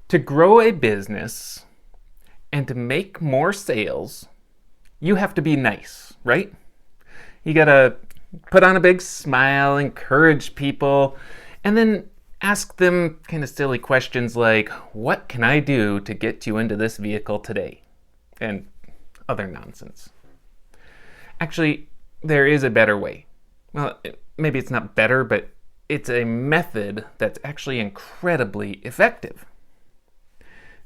To grow a business and to make more sales, you have to be nice, right? You gotta put on a big smile, encourage people, and then ask them kind of silly questions like, what can I do to get you into this vehicle today? And other nonsense. Actually, there is a better way. Well, maybe it's not better, but it's a method that's actually incredibly effective.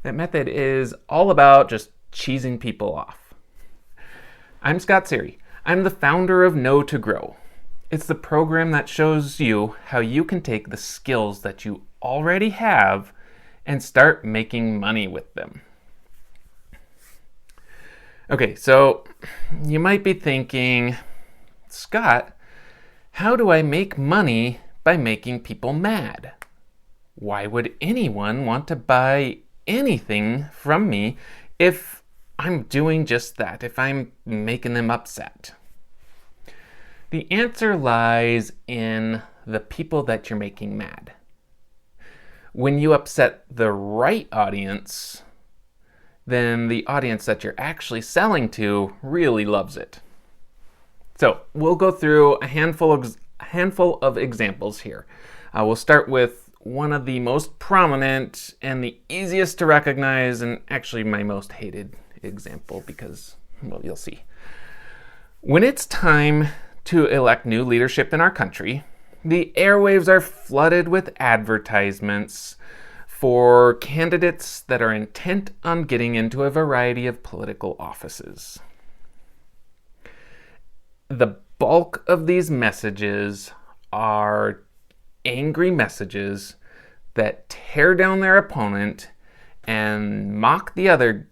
That method is all about just cheesing people off. I'm Scott Sery. I'm the founder of Know to Grow. It's the program that shows you how you can take the skills that you already have and start making money with them. Okay, so you might be thinking, Scott, how do I make money by making people mad? Why would anyone want to buy anything from me if I'm doing just that, if I'm making them upset? The answer lies in the people that you're making mad. When you upset the right audience, then the audience that you're actually selling to really loves it. So we'll go through a handful of examples here. We'll start with one of the most prominent and the easiest to recognize, and actually my most hated example because, well, you'll see. When it's time to elect new leadership in our country, the airwaves are flooded with advertisements for candidates that are intent on getting into a variety of political offices. The bulk of these messages are angry messages that tear down their opponent and mock the other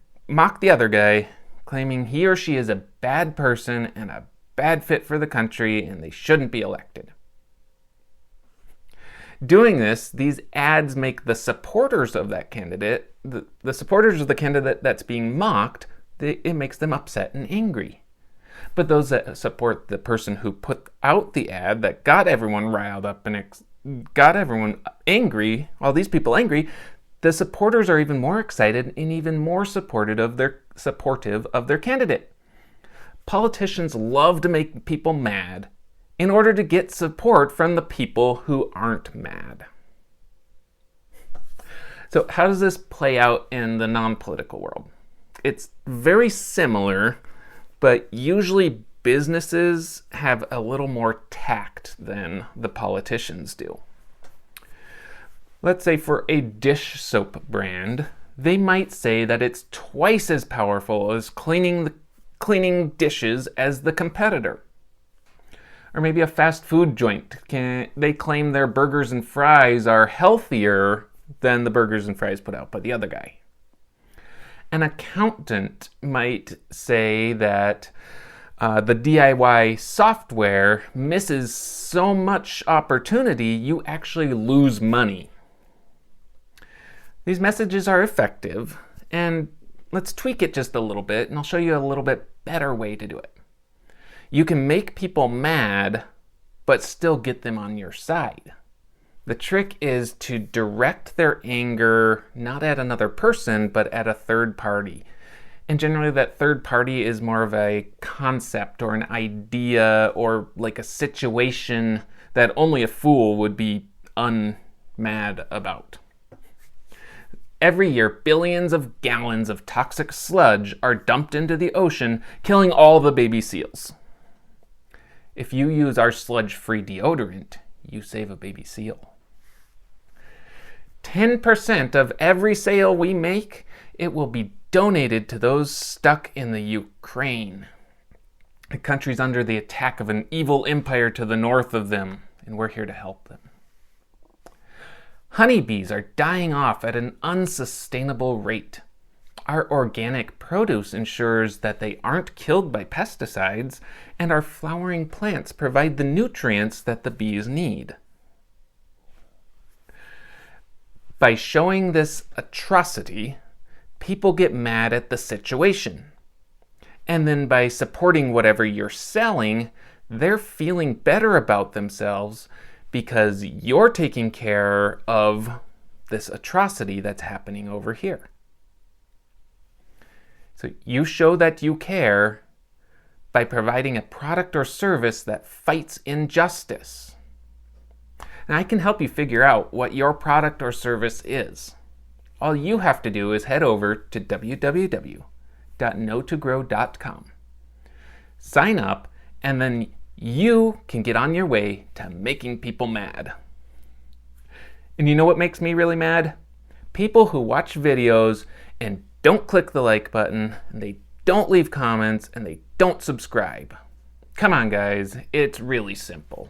guy, claiming he or she is a bad person and a bad fit for the country and they shouldn't be elected. Doing this, these ads make the supporters of that candidate, the supporters of the candidate that's being mocked, it makes them upset and angry. But those that support the person who put out the ad that got everyone riled up and got everyone angry, all these people angry, the supporters are even more excited and even more supportive of their candidate. Politicians love to make people mad in order to get support from the people who aren't mad. So how does this play out in the non-political world? It's very similar, but usually businesses have a little more tact than the politicians do. Let's say for a dish soap brand, they might say that it's twice as powerful as cleaning dishes as the competitor. Or maybe a fast food joint, they claim their burgers and fries are healthier than the burgers and fries put out by the other guy. An accountant might say that the DIY software misses so much opportunity, you actually lose money. These messages are effective, and let's tweak it just a little bit, and I'll show you a little bit better way to do it. You can make people mad, but still get them on your side. The trick is to direct their anger not at another person, but at a third party. And generally that third party is more of a concept or an idea or like a situation that only a fool would be unmad about. Every year, billions of gallons of toxic sludge are dumped into the ocean, killing all the baby seals. If you use our sludge-free deodorant, you save a baby seal. 10% of every sale we make, it will be donated to those stuck in the Ukraine. The country's under the attack of an evil empire to the north of them, and we're here to help them. Honeybees are dying off at an unsustainable rate. Our organic produce ensures that they aren't killed by pesticides, and our flowering plants provide the nutrients that the bees need. By showing this atrocity, people get mad at the situation. And then by supporting whatever you're selling, they're feeling better about themselves because you're taking care of this atrocity that's happening over here. So you show that you care by providing a product or service that fights injustice. And I can help you figure out what your product or service is. All you have to do is head over to www.knowtogrow.com. Sign up, and then you can get on your way to making people mad. And you know what makes me really mad? People who watch videos and don't click the like button, and they don't leave comments, and they don't subscribe. Come on, guys, it's really simple.